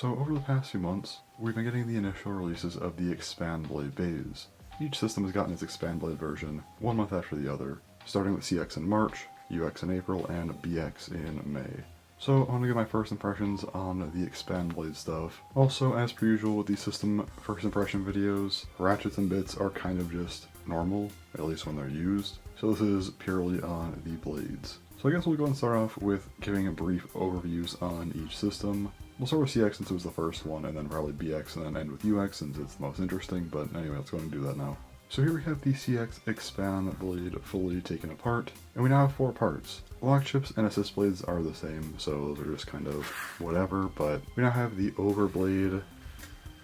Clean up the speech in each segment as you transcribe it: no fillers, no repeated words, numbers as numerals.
So over the past few months, we've been getting the initial releases of the Expand Blade bays. Each system has gotten its Expand Blade version, 1 month after the other, starting with CX in March, UX in April, and BX in May. So I want to give my first impressions on the Expand Blade stuff. Also, as per usual with these system first impression videos, ratchets and bits are kind of just normal, at least when they're used. So this is purely on the blades. So I guess we'll go and start off with giving a brief overviews on each system. We'll start with CX since it was the first one, and then probably BX, and then end with UX since it's the most interesting, but anyway, let's go ahead and do that now. So here we have the CX Expand Blade fully taken apart, and we now have 4 parts. Lock chips and assist blades are the same, so those are just kind of whatever, but we now have the over blade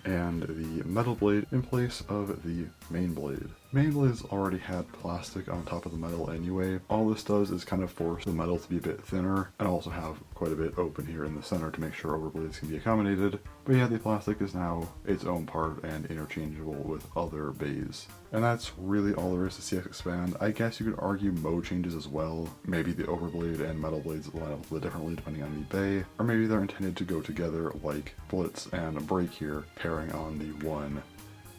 and the metal blade in place of the main blade. Main blades already had plastic on top of the metal anyway. All this does is kind of force the metal to be a bit thinner and also have quite a bit open here in the center to make sure overblades can be accommodated. But yeah, the plastic is now its own part and interchangeable with other bays. And that's really all there is to CX Expand. I guess you could argue mode changes as well. Maybe the overblade and metal blades line up a little differently depending on the bay, or maybe they're intended to go together like Blitz and Break here, pairing on the one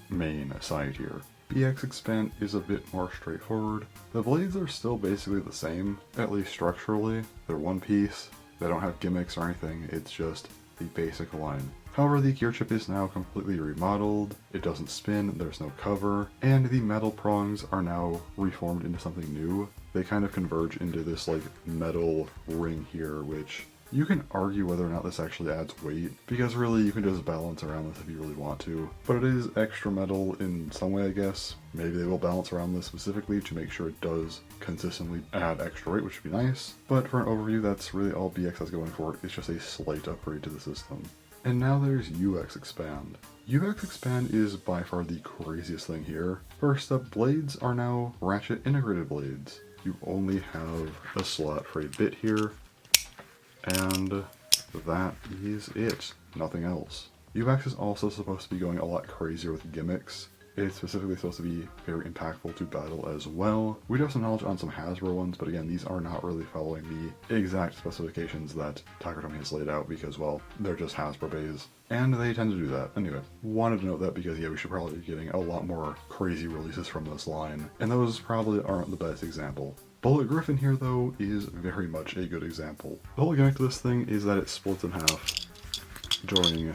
main side here. BX Expand is a bit more straightforward. The blades are still basically the same, at least structurally. They're one piece, they don't have gimmicks or anything, it's just the basic line. However, the gear chip is now completely remodeled, it doesn't spin, there's no cover, and the metal prongs are now reformed into something new. They kind of converge into this like metal ring here, which you can argue whether or not this actually adds weight, because really you can just balance around this if you really want to. But it is extra metal in some way, I guess. Maybe they will balance around this specifically to make sure it does consistently add extra weight, which would be nice. But for an overview, that's really all BX has going for it. It's just a slight upgrade to the system. And now there's UX Expand. UX Expand is by far the craziest thing here. First up, blades are now ratchet integrated blades. You only have a slot for a bit here, and that is it. Nothing else. UX is also supposed to be going a lot crazier with gimmicks. It's specifically supposed to be very impactful to battle as well. We do have some knowledge on some Hasbro ones, but again, these are not really following the exact specifications that Takatomi has laid out because, well, they're just Hasbro bays. And they tend to do that. Anyway, wanted to note that because, yeah, we should probably be getting a lot more crazy releases from this line, and those probably aren't the best example. Bullet Griffin here, though, is very much a good example. The whole gimmick to this thing is that it splits in half during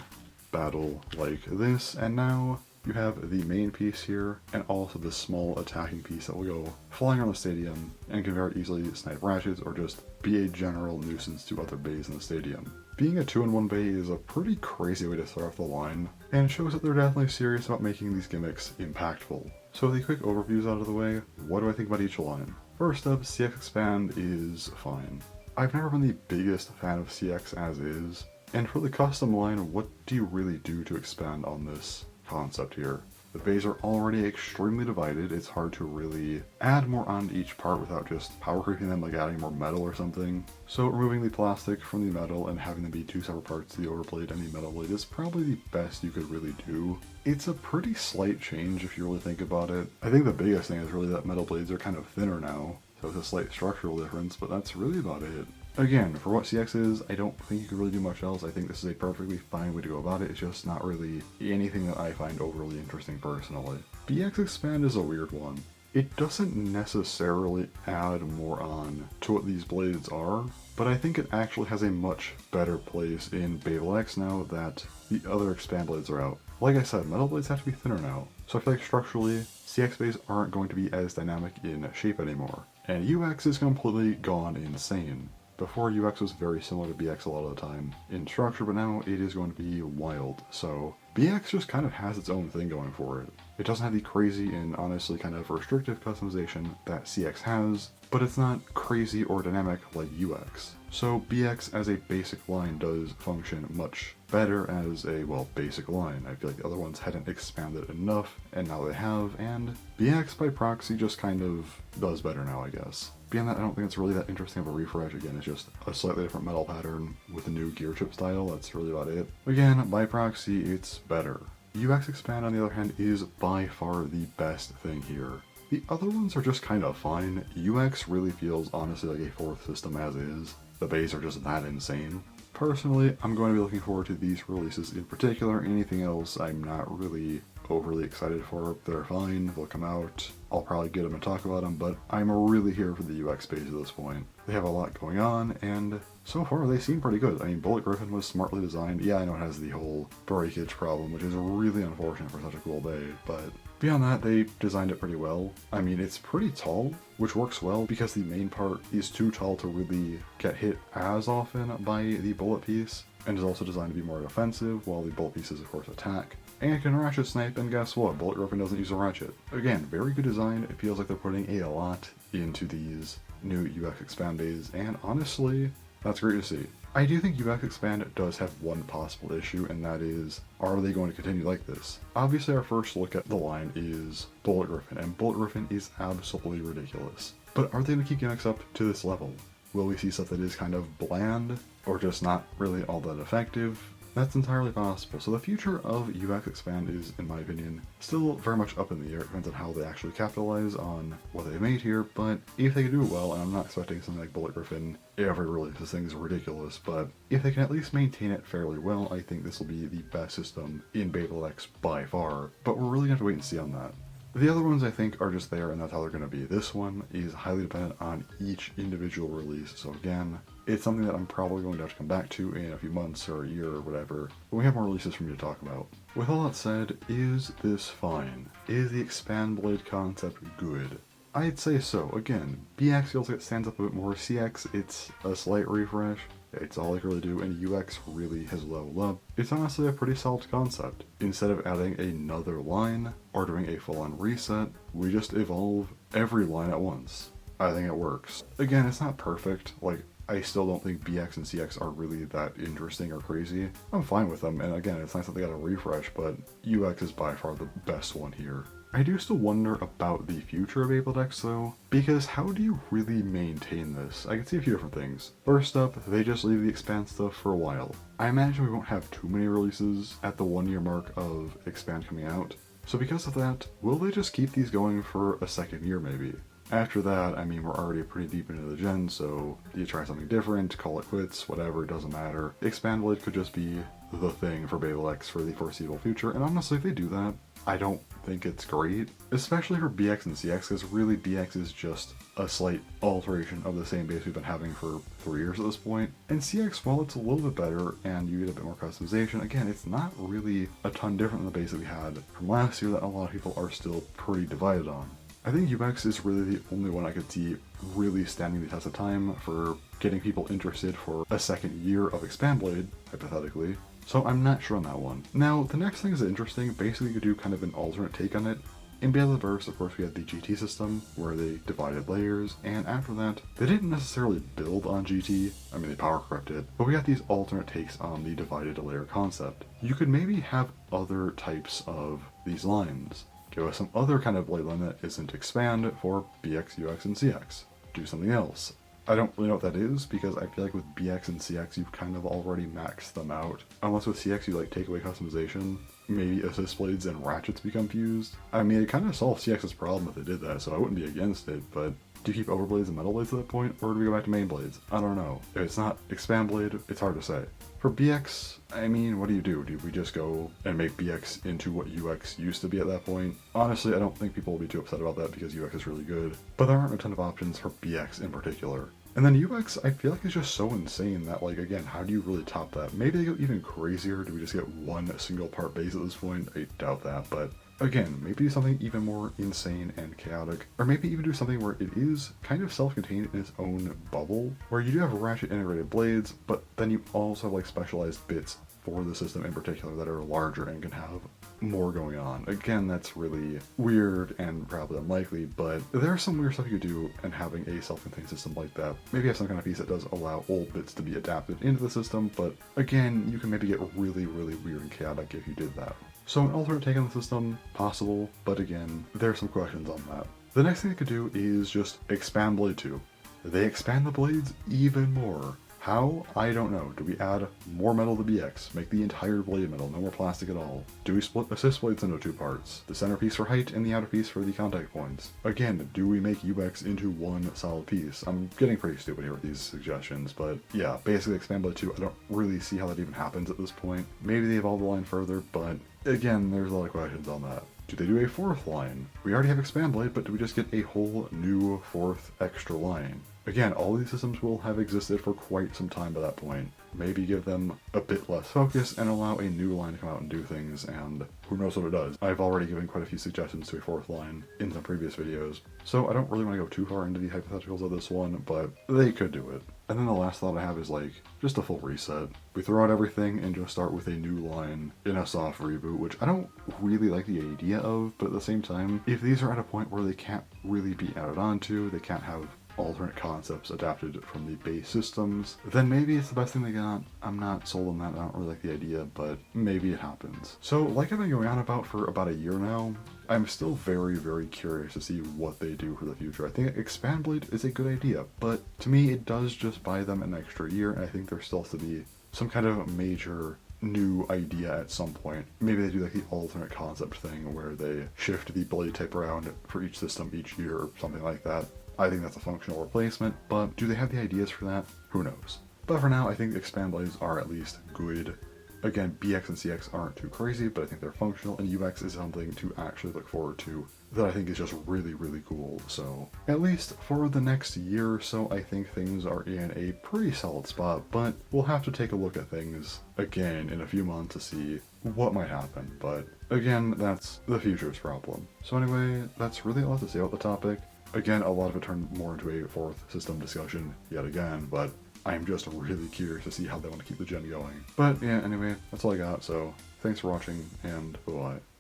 battle like this, and now you have the main piece here, and also this small attacking piece that will go flying around the stadium and can very easily snipe ratchets or just be a general nuisance to other bays in the stadium. Being a 2-in-1 bay is a pretty crazy way to start off the line, and shows that they're definitely serious about making these gimmicks impactful. So with the quick overviews out of the way, what do I think about each line? First up, CX Expand is fine. I've never been the biggest fan of CX as is, and for the custom line, what do you really do to expand on this concept here? The bays are already extremely divided, it's hard to really add more onto each part without just power creeping them, like adding more metal or something. So removing the plastic from the metal and having them be 2 separate parts, the overblade and the metal blade, is probably the best you could really do. It's a pretty slight change if you really think about it. I think the biggest thing is really that metal blades are kind of thinner now, so it's a slight structural difference, but that's really about it. Again, for what CX is, I don't think you could really do much else. I think this is a perfectly fine way to go about it. It's just not really anything that I find overly interesting personally. BX Expand is a weird one. It doesn't necessarily add more on to what these blades are, but I think it actually has a much better place in Beyblade X now that the other Expand Blades are out. Like I said, metal blades have to be thinner now, so I feel like structurally, CX bays aren't going to be as dynamic in shape anymore. And UX is completely gone insane. Before, UX was very similar to BX a lot of the time in structure, but now it is going to be wild. So BX just kind of has its own thing going for it. It doesn't have the crazy and honestly kind of restrictive customization that CX has, but it's not crazy or dynamic like UX. So BX as a basic line does function much better as a, well, basic line. I feel like the other ones hadn't expanded enough, and now they have, and BX by proxy just kind of does better now, I guess. Beyond that, I don't think it's really that interesting of a refresh. Again, it's just a slightly different metal pattern with a new gear chip style. That's really about it. Again, by proxy, it's better. UX Expand, on the other hand, is by far the best thing here. The other ones are just kind of fine. UX really feels honestly like a 4th system as is. The bays are just that insane. Personally, I'm going to be looking forward to these releases in particular. Anything else, I'm not really overly excited for. They're fine, they'll come out, I'll probably get them and talk about them, but I'm really here for the UX phase at this point. They have a lot going on, and so far they seem pretty good. I mean, Bullet Griffin was smartly designed. Yeah, I know it has the whole breakage problem, which is really unfortunate for such a cool blade, but beyond that, they designed it pretty well. I mean, it's pretty tall, which works well because the main part is too tall to really get hit as often by the bullet piece, and is also designed to be more defensive, while the bullet pieces, of course, attack. And it can ratchet snipe, and guess what? Bullet Griffin doesn't use a ratchet. Again, very good design. It feels like they're putting a lot into these new UX Expand days, and honestly, that's great to see. I do think UX Expand does have one possible issue, and that is, are they going to continue like this? Obviously, our first look at the line is Bullet Griffin, and Bullet Griffin is absolutely ridiculous. But are they going to keep gimmicks up to this level? Will we see stuff that is kind of bland, or just not really all that effective? That's entirely possible. So the future of UX Expand is, in my opinion, still very much up in the air. It depends on how they actually capitalize on what they made here, but if they can do it well, and I'm not expecting something like Bullet Griffin every release, this thing is ridiculous, but if they can at least maintain it fairly well, I think this will be the best system in Beyblade X by far, but we're really going to have to wait and see on that. The other ones I think are just there, and that's how they're going to be. This one is highly dependent on each individual release, so again, it's something that I'm probably going to have to come back to in a few months or a year or whatever, when we have more releases for me to talk about. With all that said, is this fine? Is the Expand Blade concept good? I'd say so. Again, BX feels like it stands up a bit more. CX, it's a slight refresh. It's all I can really do, and UX really has leveled up. It's honestly a pretty solid concept. Instead of adding another line or doing a full-on reset, we just evolve every line at once. I think it works. Again, it's not perfect. Like, I still don't think BX and CX are really that interesting or crazy. I'm fine with them, and again, it's nice that they got a refresh, but UX is by far the best one here. I do still wonder about the future of Beyblade X though, because how do you really maintain this? I can see a few different things. First up, they just leave the Expand stuff for a while. I imagine we won't have too many releases at the 1 year mark of Expand coming out, so because of that, will they just keep these going for a second year maybe? After that, I mean, we're already pretty deep into the gen, so you try something different, call it quits, whatever, it doesn't matter. Expand Blade could just be the thing for Beyblade X for the foreseeable future, and honestly, if they do that, I don't think it's great, especially for BX and CX, because really BX is just a slight alteration of the same base we've been having for 3 years at this point. And CX, while it's a little bit better and you get a bit more customization, again, it's not really a ton different than the base that we had from last year that a lot of people are still pretty divided on. I think UX is really the only one I could see really standing the test of time for getting people interested for a second year of Expand Blade, hypothetically. So I'm not sure on that one. Now, the next thing is interesting. Basically, you could do kind of an alternate take on it. In Beyblade Verse, of course, we had the GT system, where they divided layers, and after that, they didn't necessarily build on GT, I mean, they power corrupted, but we got these alternate takes on the divided layer concept. You could maybe have other types of these lines. Give us some other kind of blade line that isn't Expand for BX, UX, and CX. Do something else. I don't really know what that is, because I feel like with BX and CX, you've kind of already maxed them out. Unless with CX, you like take away customization, maybe assist blades and ratchets become fused. I mean, it kind of solves CX's problem if they did that, so I wouldn't be against it, but do you keep overblades and metal blades at that point, or do we go back to main blades? I don't know. If it's not Expand Blade, it's hard to say. For BX, I mean, what do? Do we just go and make BX into what UX used to be at that point? Honestly, I don't think people will be too upset about that because UX is really good, but there aren't a ton of options for BX in particular. And then UX, I feel like it's just so insane that, like, again, how do you really top that? Maybe they go even crazier. Do we just get one single part base at this point? I doubt that, but again, maybe do something even more insane and chaotic, or maybe even do something where it is kind of self-contained in its own bubble, where you do have ratchet integrated blades, but then you also have like specialized bits for the system in particular that are larger and can have more going on. Again, that's really weird and probably unlikely, but there's some weird stuff you could do, and having a self-contained system like that, maybe have some kind of piece that does allow old bits to be adapted into the system, but again, you can maybe get really, really weird and chaotic if you did that. So an alternate take on the system, possible, but again, there's some questions on that. The next thing they could do is just expand Blade 2. They expand the blades even more. How? I don't know. Do we add more metal to BX? Make the entire blade metal, no more plastic at all? Do we split assist blades into 2 parts? The centerpiece for height and the outer piece for the contact points? Again, do we make UX into one solid piece? I'm getting pretty stupid here with these suggestions, but yeah, basically Expand Blade 2, I don't really see how that even happens at this point. Maybe they evolve the line further, but again, there's a lot of questions on that. Do they do a 4th line? We already have Expand Blade, but do we just get a whole new 4th extra line? Again, all these systems will have existed for quite some time by that point. Maybe give them a bit less focus and allow a new line to come out and do things, and who knows what it does. I've already given quite a few suggestions to a 4th line in some previous videos, so I don't really want to go too far into the hypotheticals of this one, but they could do it. And then the last thought I have is like, just a full reset. We throw out everything and just start with a new line in a soft reboot, which I don't really like the idea of, but at the same time, if these are at a point where they can't really be added onto, they can't have alternate concepts adapted from the base systems, then maybe it's the best thing they got. I'm not sold on that, I don't really like the idea, but maybe it happens. So like I've been going on about for about a year now, I'm still very, very curious to see what they do for the future. I think Expand Blade is a good idea, but to me it does just buy them an extra year, and I think there still has to be some kind of major new idea at some point. Maybe they do like the alternate concept thing where they shift the blade type around for each system each year or something like that. I think that's a functional replacement, but do they have the ideas for that? Who knows? But for now, I think the Expand Blades are at least good. Again, BX and CX aren't too crazy, but I think they're functional, and UX is something to actually look forward to that I think is just really, really cool. So at least for the next year or so, I think things are in a pretty solid spot, but we'll have to take a look at things again in a few months to see what might happen. But again, that's the future's problem. So anyway, that's really all I have to say about the topic. Again, a lot of it turned more into a 4th system discussion yet again, but I'm just really curious to see how they want to keep the gen going. But yeah, anyway, that's all I got, so thanks for watching, and bye-bye.